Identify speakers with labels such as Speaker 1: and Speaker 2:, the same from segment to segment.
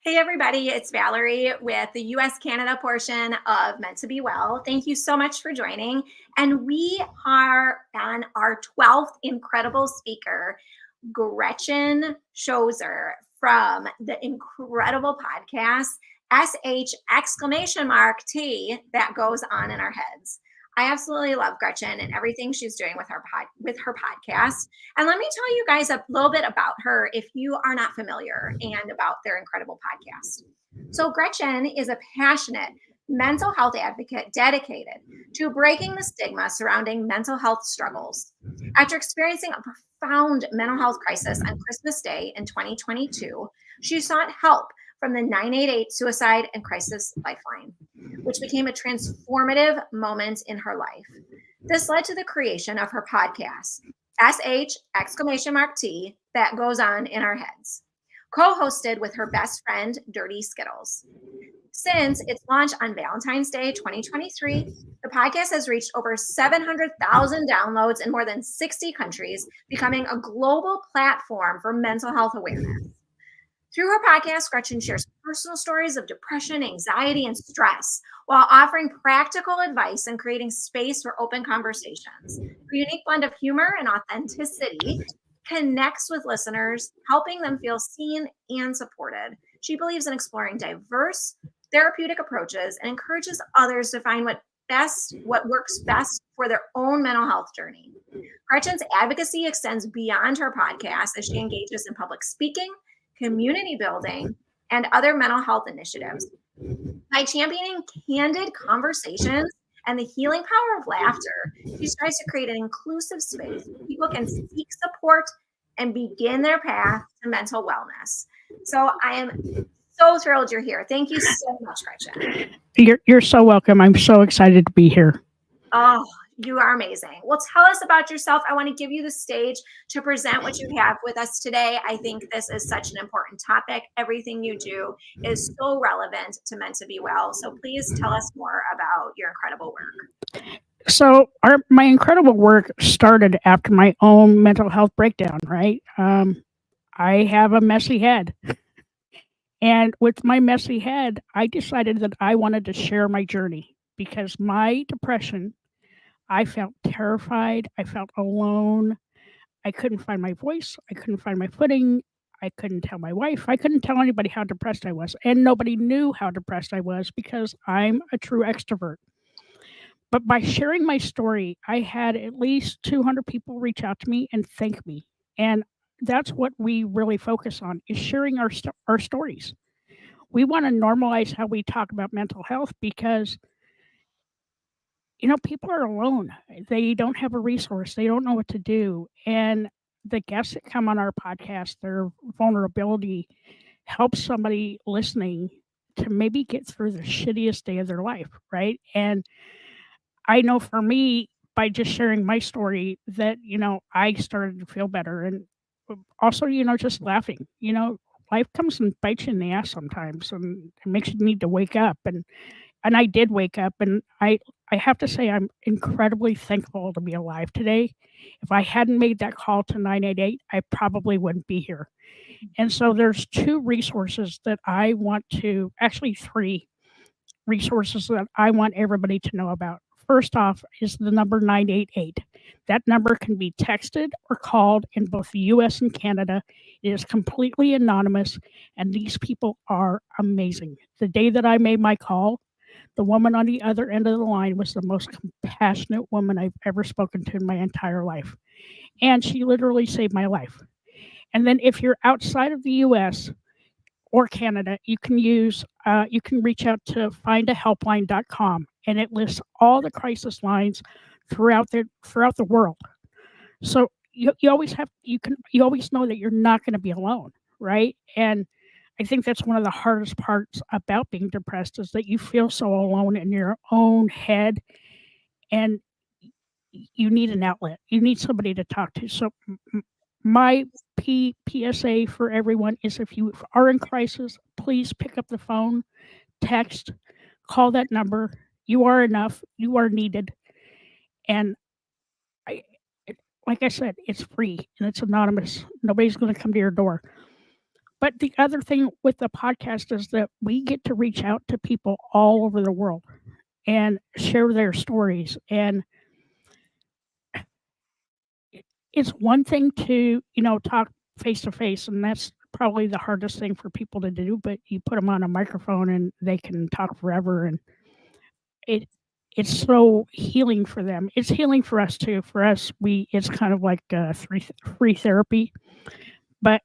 Speaker 1: Hey, everybody, it's Valerie with the US Canada portion of Meant to Be Well. Thank you so much for joining. And we are on our 12th incredible speaker, Gretchen Schoser from the incredible podcast SH!T that goes on in our heads. I absolutely love Gretchen and everything she's doing with her podcast. And let me tell you guys a little bit about her if you are not familiar and about their incredible podcast. So Gretchen is a passionate mental health advocate dedicated to breaking the stigma surrounding mental health struggles. After experiencing a profound mental health crisis on Christmas Day in 2022, she sought help from the 988 Suicide and Crisis Lifeline, which became a transformative moment in her life. This led to the creation of her podcast, SH!T that goes on in our heads, co-hosted with her best friend, Dirty Skittles. Since its launch on Valentine's Day 2023, the podcast has reached over 700,000 downloads in more than 60 countries, becoming a global platform for mental health awareness. Through her podcast, Gretchen shares personal stories of depression, anxiety, and stress while offering practical advice and creating space for open conversations. Her unique blend of humor and authenticity connects with listeners, helping them feel seen and supported. She believes in exploring diverse therapeutic approaches and encourages others to find what works best for their own mental health journey. Gretchen's advocacy extends beyond her podcast as she engages in public speaking, community building, and other mental health initiatives. By championing candid conversations and the healing power of laughter, she strives to create an inclusive space where people can seek support and begin their path to mental wellness. So I am so thrilled you're here. Thank you so much, Gretchen.
Speaker 2: You're so welcome. I'm so excited to be here.
Speaker 1: Oh, you are amazing. Well, tell us about yourself. I want to give you the stage to present what you have with us today. I think this is such an important topic. Everything you do is so relevant to Meant to Be Well. So please tell us more about your incredible work.
Speaker 2: So, my incredible work started after my own mental health breakdown, right? I have a messy head. And with my messy head, I decided that I wanted to share my journey because my depression, I felt terrified. I felt alone. I couldn't find my voice. I couldn't find my footing. I couldn't tell my wife. I couldn't tell anybody how depressed I was. And nobody knew how depressed I was because I'm a true extrovert. But by sharing my story, I had at least 200 people reach out to me and thank me. And that's what we really focus on is sharing our stories. We want to normalize how we talk about mental health because people are alone. They don't have a resource. They don't know what to do. And the guests that come on our podcast, their vulnerability helps somebody listening to maybe get through the shittiest day of their life, right? And I know for me, by just sharing my story, that, I started to feel better. And also, just laughing. Life comes and bites you in the ass sometimes and it makes you need to wake up. And I did wake up, and I have to say I'm incredibly thankful to be alive today. If I hadn't made that call to 988, I probably wouldn't be here. And so there's two resources that I want to, actually three resources that I want everybody to know about. First off is the number 988. That number can be texted or called in both the US and Canada. It is completely anonymous, and these people are amazing. The day that I made my call, the woman on the other end of the line was the most compassionate woman I've ever spoken to in my entire life. And she literally saved my life. And then if you're outside of the US or Canada, you can reach out to findahelpline.com, and it lists all the crisis lines throughout the world. So you always know that you're not going to be alone, right? And I think that's one of the hardest parts about being depressed is that you feel so alone in your own head, and you need an outlet. You need somebody to talk to. So my PSA for everyone is if you are in crisis, please pick up the phone, text, call that number. You are enough. You are needed. And like I said, it's free and it's anonymous. Nobody's going to come to your door. But the other thing with the podcast is that we get to reach out to people all over the world and share their stories. And it's one thing to, talk face to face, and that's probably the hardest thing for people to do. But you put them on a microphone and they can talk forever, and it it's so healing for them. It's healing for us too. For us, it's kind of like free therapy. But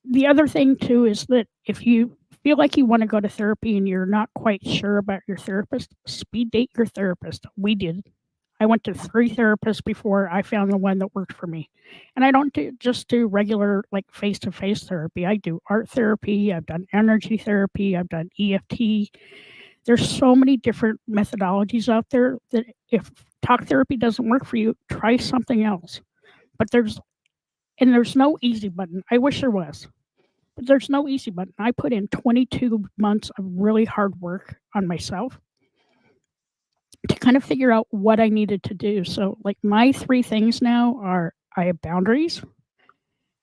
Speaker 2: the other thing too is that if you feel like you want to go to therapy and you're not quite sure about your therapist, speed date your therapist. We did. I went to 3 therapists before I found the one that worked for me. And I don't just do regular like face-to-face therapy. I do art therapy, I've done energy therapy, I've done EFT. There's so many different methodologies out there that if talk therapy doesn't work for you, try something else. But there's no easy button. I wish there was. But there's no easy button. I put in 22 months of really hard work on myself to kind of figure out what I needed to do. So, like, my 3 things now are I have boundaries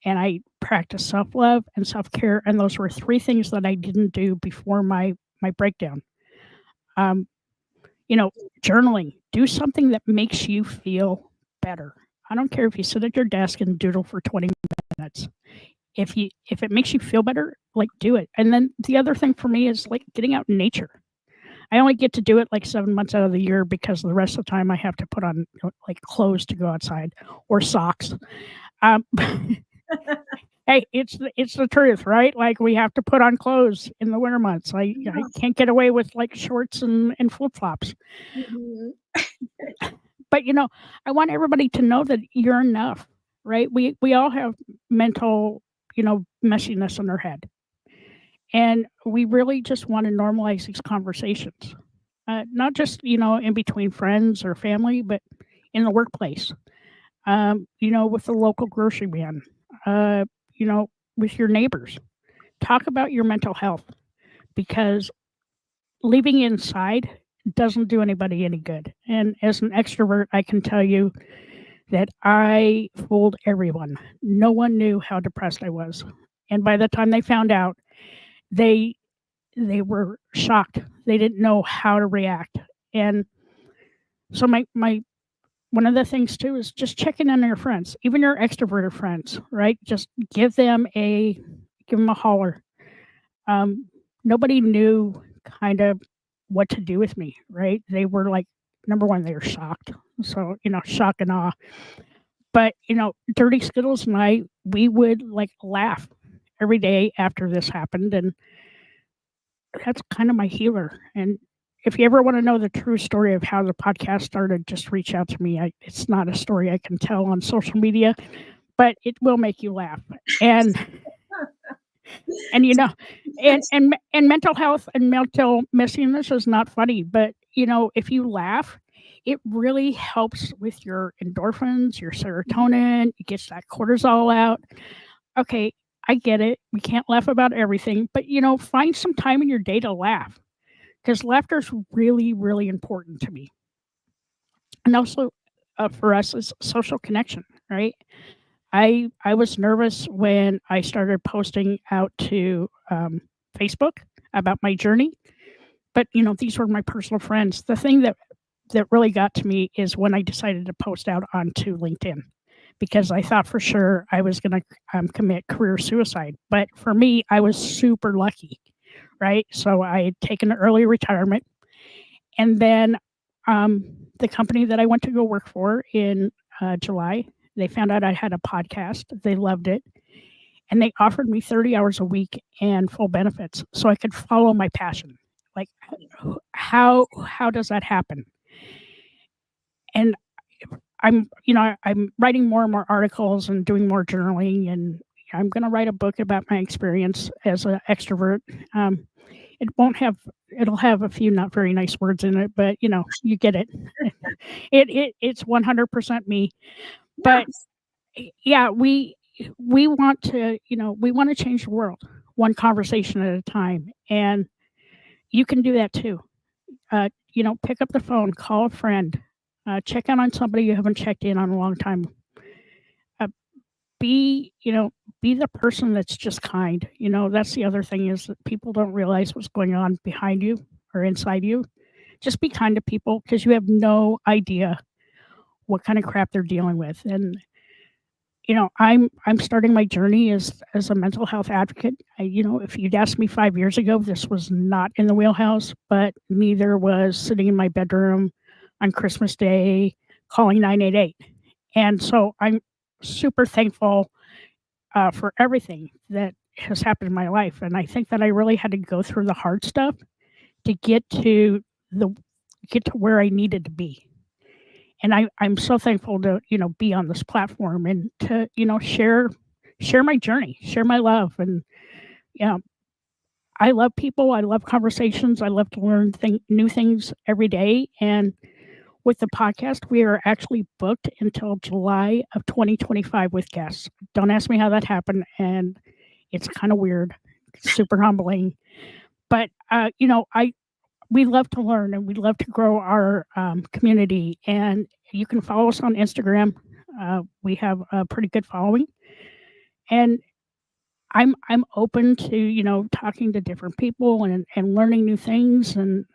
Speaker 2: and I practice self love and self care. And those were 3 things that I didn't do before my breakdown. Um, you know, journaling, do something that makes you feel better. I don't care if you sit at your desk and doodle for 20 minutes. If it makes you feel better, like, do it. And then the other thing for me is like getting out in nature. I only get to do it like 7 months out of the year because the rest of the time I have to put on like clothes to go outside or socks. Um, hey, it's the truth, right? Like we have to put on clothes in the winter months. I can't get away with like shorts and flip flops.
Speaker 1: Mhm.
Speaker 2: But I want everybody to know that you're enough, right? We all have mental, messiness in our head. And we really just want to normalize these conversations, not just, in between friends or family, but in the workplace, with the local grocery man, uh, with your neighbors. Talk about your mental health because leaving inside doesn't do anybody any good. And as an extrovert, I can tell you that I fooled everyone. No one knew how depressed I was. And by the time they found out, they they were shocked. They didn't know how to react. And so my one of the things too is just checking on your friends, even your extroverted friends, right? Just give them a holler. Um, Nobody knew kind of what to do with me, right? They were like, number one, they were shocked. So, shock and awe. But, Dirty Skittles and we would like laugh every day after this happened. And that's kind of my healer. And if you ever want to know the true story of how the podcast started, just reach out to me. It's not a story I can tell on social media, but it will make you laugh. And and and mental health and mental messiness is not funny, but if you laugh, it really helps with your endorphins, your serotonin. It gets that cortisol out. Okay, I get it. We can't laugh about everything, but find some time in your day to laugh because laughter is really, really important to me. And also for us is social connection, right? I was nervous when I started posting out to Facebook about my journey, but these were my personal friends. The thing that really got to me is when I decided to post out onto LinkedIn because I thought for sure I was going to commit career suicide. But for me, I was super lucky, right? So I had taken an early retirement. And then the company that I went to go work for in July, they found out I had a podcast. They loved it. And they offered me 30 hours a week and full benefits so I could follow my passion. Like, how does that happen? And I'm writing more and more articles and doing more journaling, and I'm going to write a book about my experience as an extrovert. It'll have a few not very nice words in it, but you get it. It's 100% me. But yeah, we want to, change the world one conversation at a time, and you can do that too. Pick up the phone, call a friend, check in on somebody you haven't checked in on a long time. be, be the person that's just kind. That's the other thing, is that people don't realize what's going on behind you or inside you. Just be kind to people, because you have no idea what kind of crap they're dealing with. And I'm starting my journey as a mental health advocate. If you'd asked me 5 years ago, this was not in the wheelhouse, but neither was sitting in my bedroom on Christmas Day calling 988. And so I'm super thankful for everything that has happened in my life. And I think that I really had to go through the hard stuff to the get to where I needed to be. And I'm so thankful to be on this platform and to share my journey, share my love. And yeah, I love people, I love conversations, I love to learn new things every day. And with the podcast, we are actually booked until July of 2025 with guests. Don't ask me how that happened, and it's kind of weird, super humbling. But I we love to learn, and we love to grow our community. And you can follow us on Instagram. We have a pretty good following, and I'm open to talking to different people and learning new things, and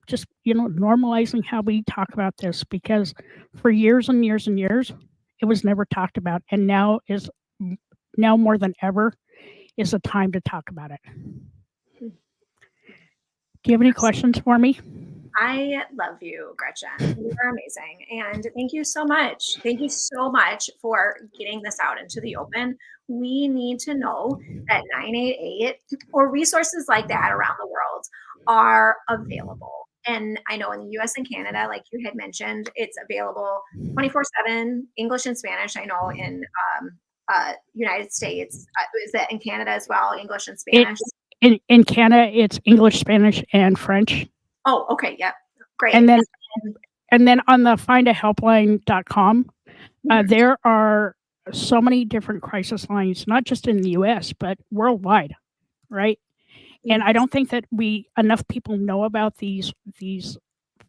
Speaker 2: just normalizing how we talk about this, because for years and years and years it was never talked about, and now more than ever is the time to talk about it. Do you have any questions for me?
Speaker 1: I love you, Gretchen. You are amazing. And thank you so much. Thank you so much for getting this out into the open. We need to know that 988 or resources like that around the world are available. And I know in the US and Canada, like you had mentioned, it's available 24/7, English and Spanish. I know in United States, is it in Canada as well, English and Spanish?
Speaker 2: In Canada, it's English, Spanish, and French.
Speaker 1: Oh, okay. Yep. Great.
Speaker 2: And then on the findahelpline.com, there are so many different crisis lines, not just in the US, but worldwide, right? And I don't think that enough people know about these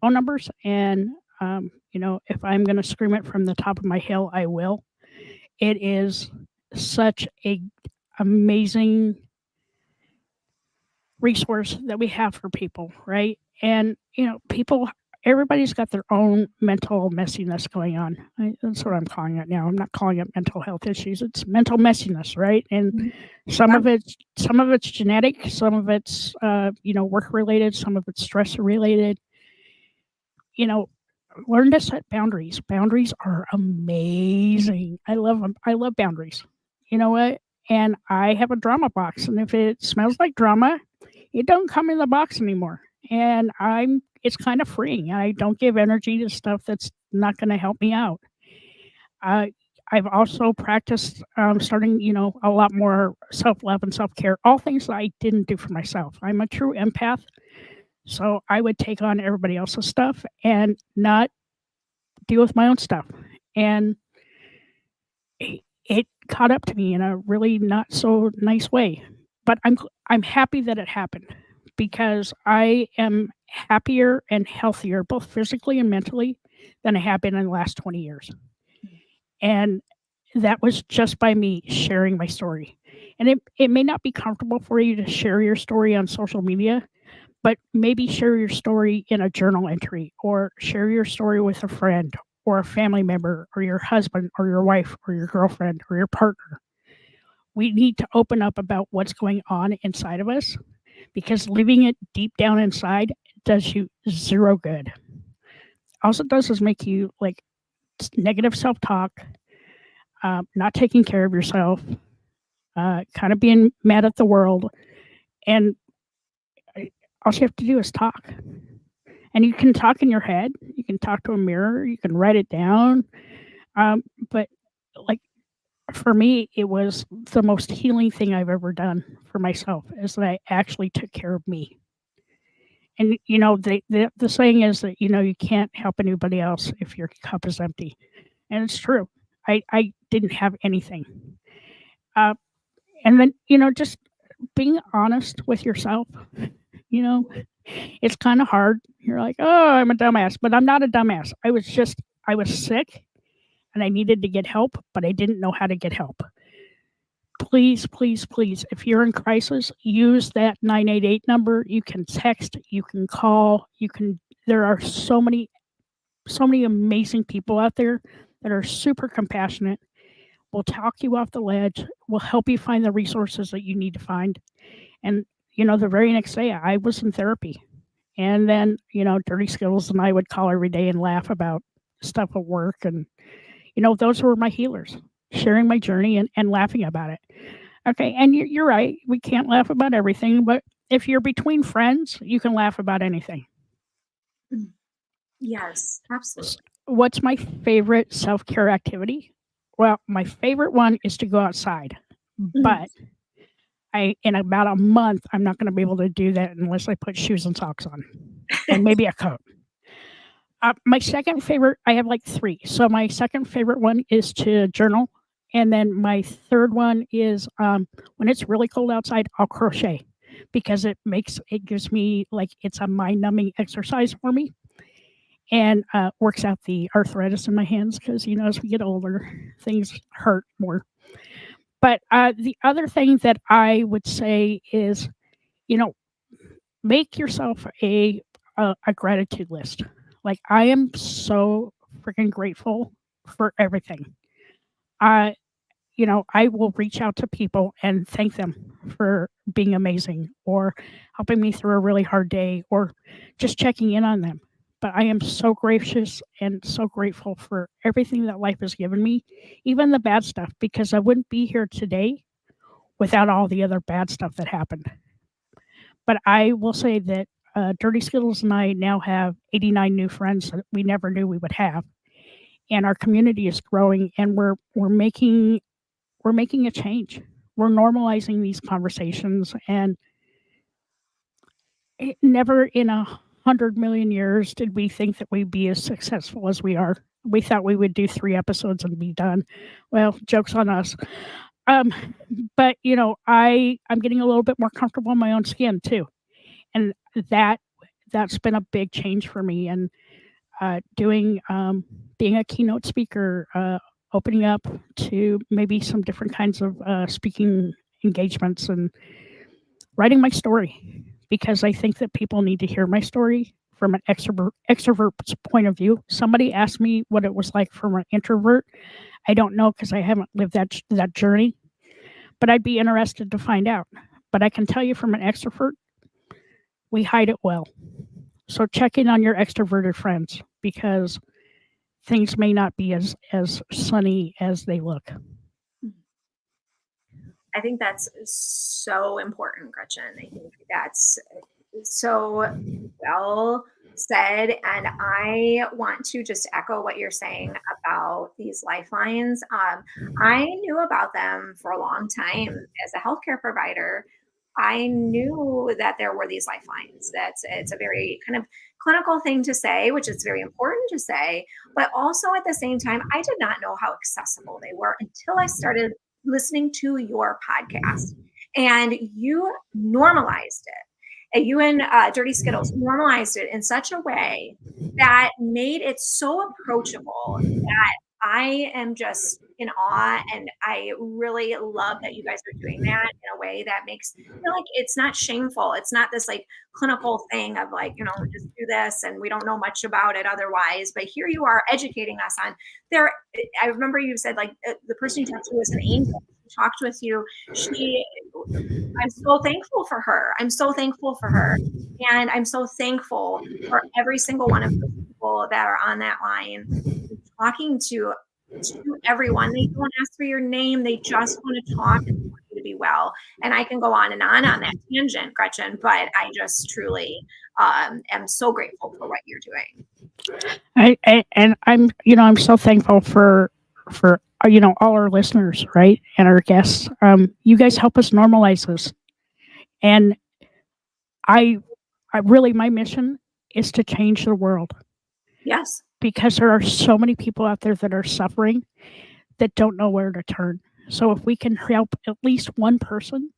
Speaker 2: phone numbers. And if I'm going to scream it from the top of my hill, I will. It is such a amazing resource that we have for people, right? And everybody's got their own mental messiness going on. That's what I'm calling it now. I'm not calling it mental health issues. It's mental messiness, right? And some of it's genetic, some of it's work related, some of it's stress related. Learn to set boundaries. Boundaries are amazing. I love them. I love boundaries. You know what? And I have a drama box, and if it smells like drama, it don't come in the box anymore. And it's kind of freeing. I don't give energy to stuff that's not going to help me out. I've also practiced starting, a lot more self-love and self-care, all things that I didn't do for myself. I'm a true empath. So I would take on everybody else's stuff and not deal with my own stuff. And it caught up to me in a really not so nice way. But I'm happy that it happened, because I am happier and healthier, both physically and mentally, than I have been in the last 20 years. And that was just by me sharing my story. And it may not be comfortable for you to share your story on social media, but maybe share your story in a journal entry, or share your story with a friend or a family member or your husband or your wife or your girlfriend or your partner. We need to open up about what's going on inside of us, because leaving it deep down inside does you zero good. All it does is make you like negative self-talk, not taking care of yourself, kind of being mad at the world. And all you have to do is talk. And you can talk in your head, you can talk to a mirror, you can write it down. But like, for me, it was the most healing thing I've ever done for myself, is that I actually took care of me. And the saying is that you can't help anybody else if your cup is empty, and it's true. I didn't have anything, and then just being honest with yourself. It's kind of hard. You're like, oh, I'm a dumbass, but I'm not a dumbass. I was sick, and I needed to get help, but I didn't know how to get help. Please, please, please, if you're in crisis, use that 988 number. You can text, you can call, there are so many amazing people out there that are super compassionate, will talk you off the ledge, will help you find the resources that you need to find. And, the very next day I was in therapy. And then, Dirty Skittles and I would call every day and laugh about stuff at work. And, those were my healers, sharing my journey and laughing about it. Okay. And you're right. We can't laugh about everything, but if you're between friends, you can laugh about anything.
Speaker 1: Yes, absolutely.
Speaker 2: What's my favorite self-care activity? Well, my favorite one is to go outside, but in about a month, I'm not going to be able to do that unless I put shoes and socks on and maybe a coat. My second favorite, I have like 3. So my second favorite one is to journal. And then my third one is when it's really cold outside, I'll crochet because it gives me it's a mind numbing exercise for me. And works out the arthritis in my hands because, as we get older, things hurt more. But the other thing that I would say is, make yourself a gratitude list. Like, I am so freaking grateful for everything. I will reach out to people and thank them for being amazing or helping me through a really hard day or just checking in on them. But I am so gracious and so grateful for everything that life has given me, even the bad stuff, because I wouldn't be here today without all the other bad stuff that happened. But I will say that Dirty Skittles and I now have 89 new friends that we never knew we would have. And our community is growing, and we're making a change. We're normalizing these conversations, and never in 100 million years did we think that we'd be as successful as we are. We thought we would do 3 episodes and be done. Well, joke's on us. But I'm getting a little bit more comfortable in my own skin too, and that's been a big change for me. And being a keynote speaker, opening up to maybe some different kinds of speaking engagements and writing my story, because I think that people need to hear my story from an extrovert's point of view. Somebody asked me what it was like from an introvert. I don't know because I haven't lived that journey, but I'd be interested to find out. But I can tell you from an extrovert, we hide it well. So check in on your extroverted friends because things may not be as sunny as they look.
Speaker 1: I think that's so important, Gretchen. I think that's so well said. And I want to just echo what you're saying about these lifelines. I knew about them for a long time as a healthcare provider. I knew that there were these lifelines. It's a very kind of clinical thing to say, which is very important to say, but also at the same time, I did not know how accessible they were until I started listening to your podcast, and you normalized it. And you and Dirty Skittles normalized it in such a way that made it so approachable that I am just in awe. And I really love that you guys are doing that in a way that makes like it's not shameful. It's not this like clinical thing of like, just do this and we don't know much about it otherwise. But here you are educating us on there. I remember you said like the person you talked to was an angel who talked with you. I'm so thankful for her. I'm so thankful for her. And I'm so thankful for every single one of the people that are on that line talking to everyone. They don't ask for your name. They just want to talk and want you to be well. And I can go on that tangent, Gretchen, but I just truly am so grateful for what you're doing.
Speaker 2: I'm so thankful for all our listeners, right, and our guests. You guys help us normalize this, and I really, my mission is to change the world.
Speaker 1: Yes,
Speaker 2: because there are so many people out there that are suffering that don't know where to turn. So if we can help at least one person,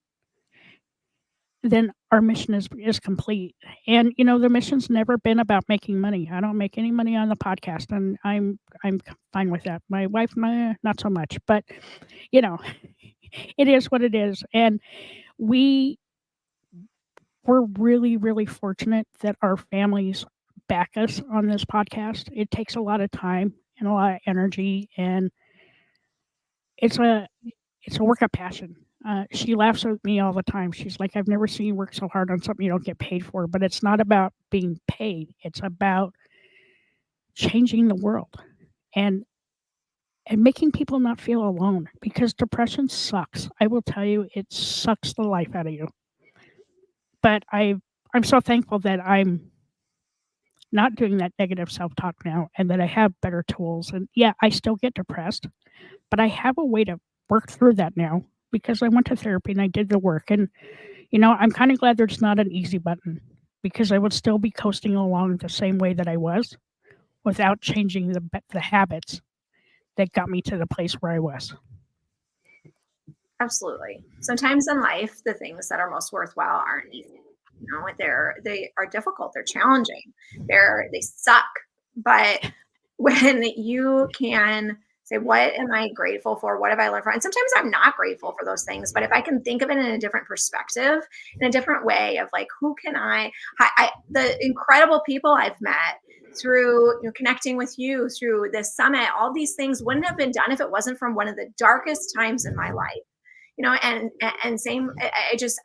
Speaker 2: then our mission is complete. And the mission's never been about making money. I don't make any money on the podcast, and I'm fine with that. My wife, not so much, but you know, it is what it is. And we're really, really fortunate that our families back us on this podcast. It takes a lot of time and a lot of energy, and it's a work of passion. She laughs at me all the time. She's like, "I've never seen you work so hard on something you don't get paid for." But it's not about being paid. It's about changing the world and making people not feel alone, because depression sucks. I will tell you, it sucks the life out of you. But I'm so thankful that I'm not doing that negative self-talk now, and that I have better tools. And yeah, I still get depressed, but I have a way to work through that now because I went to therapy and I did the work. And I'm kind of glad there's not an easy button, because I would still be coasting along the same way that I was without changing the habits that got me to the place where I was.
Speaker 1: Absolutely. Sometimes in life, the things that are most worthwhile aren't easy. They are difficult. They're challenging. They suck. But when you can say, what am I grateful for? What have I learned from? And sometimes I'm not grateful for those things, but if I can think of it in a different perspective, in a different way of like, who can the incredible people I've met through connecting with you through this summit, all these things wouldn't have been done if it wasn't from one of the darkest times in my life. And same,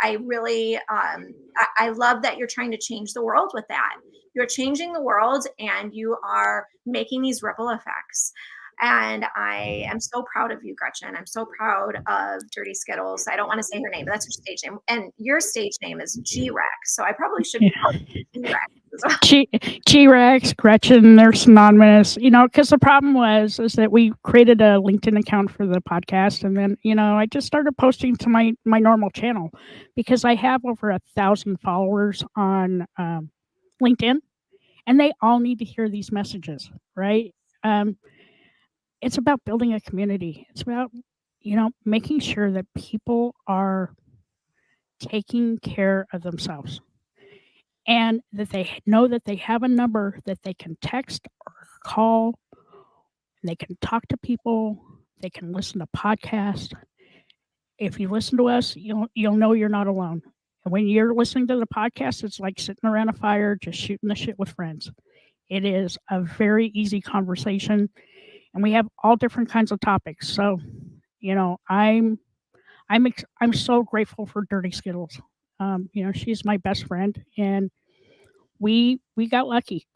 Speaker 1: I really, I love that you're trying to change the world with that. You're changing the world and you are making these ripple effects. And I am so proud of you, Gretchen. I'm so proud of Dirty Skittles. I don't want to say her name, but that's her stage name. And your stage name is G-Rex. So I probably should be called G-Rex as well.
Speaker 2: G-Rex, Gretchen, they're synonymous, because the problem is that we created a LinkedIn account for the podcast. And then, I just started posting to my normal channel because I have over 1,000 followers on LinkedIn, and they all need to hear these messages, right? It's about building a community. It's about, making sure that people are taking care of themselves and that they know that they have a number that they can text or call. And they can talk to people. They can listen to podcasts. If you listen to us, you'll know you're not alone. And when you're listening to the podcast, it's like sitting around a fire, just shooting the shit with friends. It is a very easy conversation, and we have all different kinds of topics. So, I'm so grateful for Dirty Skittles. She's my best friend, and we got lucky.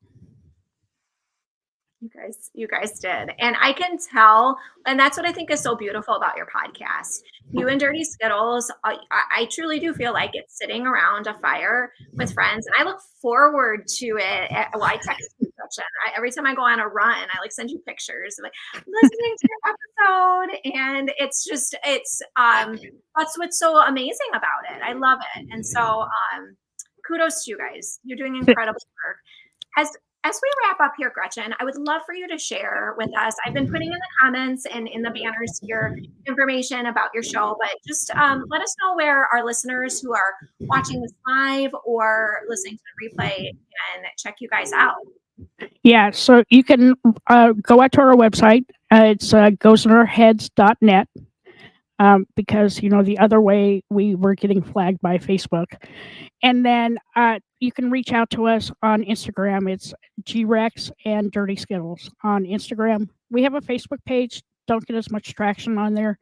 Speaker 1: You guys did. And I can tell, and that's what I think is so beautiful about your podcast. You and Dirty Skittles, I truly do feel like it's sitting around a fire with friends. And I look forward to it. I text you, Gretchen. Every time I go on a run, I send you pictures of listening to your episode. And it's just, that's what's so amazing about it. I love it. And so kudos to you guys. You're doing incredible work. As we wrap up here, Gretchen, I would love for you to share with us. I've been putting in the comments and in the banners here information about your show, but just let us know where our listeners who are watching this live or listening to the replay can check you guys out.
Speaker 2: Yeah, so you can go out to our website. It's goesinourheads.net. Because the other way we were getting flagged by Facebook. And then you can reach out to us on Instagram. It's G-Rex and Dirty Skittles on Instagram. We have a Facebook page. Don't get as much traction on there.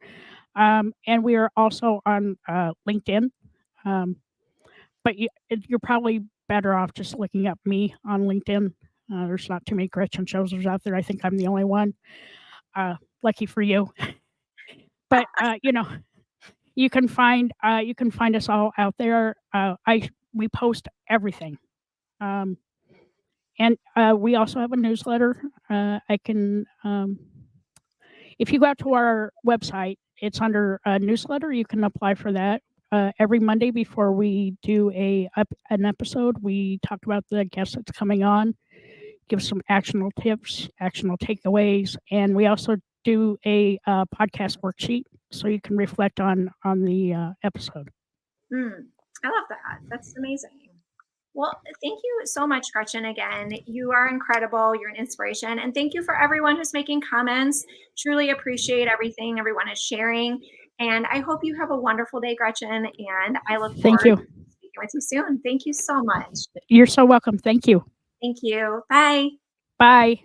Speaker 2: And we are also on LinkedIn. But you're probably better off just looking up me on LinkedIn. There's not too many Gretchen Schosers out there. I think I'm the only one. Lucky for you. But you can find us all out there. We post everything, and we also have a newsletter. If you go out to our website, it's under newsletter. You can apply for that. Every Monday before we do an episode, we talk about the guest that's coming on, give some actionable tips, actionable takeaways, and we also do a podcast worksheet so you can reflect on the episode.
Speaker 1: I love that. That's amazing. Well, thank you so much, Gretchen. Again, you are incredible. You're an inspiration. And thank you for everyone who's making comments. Truly appreciate everything everyone is sharing. And I hope you have a wonderful day, Gretchen. And I look
Speaker 2: Thank
Speaker 1: forward
Speaker 2: you.
Speaker 1: to speaking with you soon. Thank you so much.
Speaker 2: You're so welcome. Thank you.
Speaker 1: Thank you. Bye.
Speaker 2: Bye.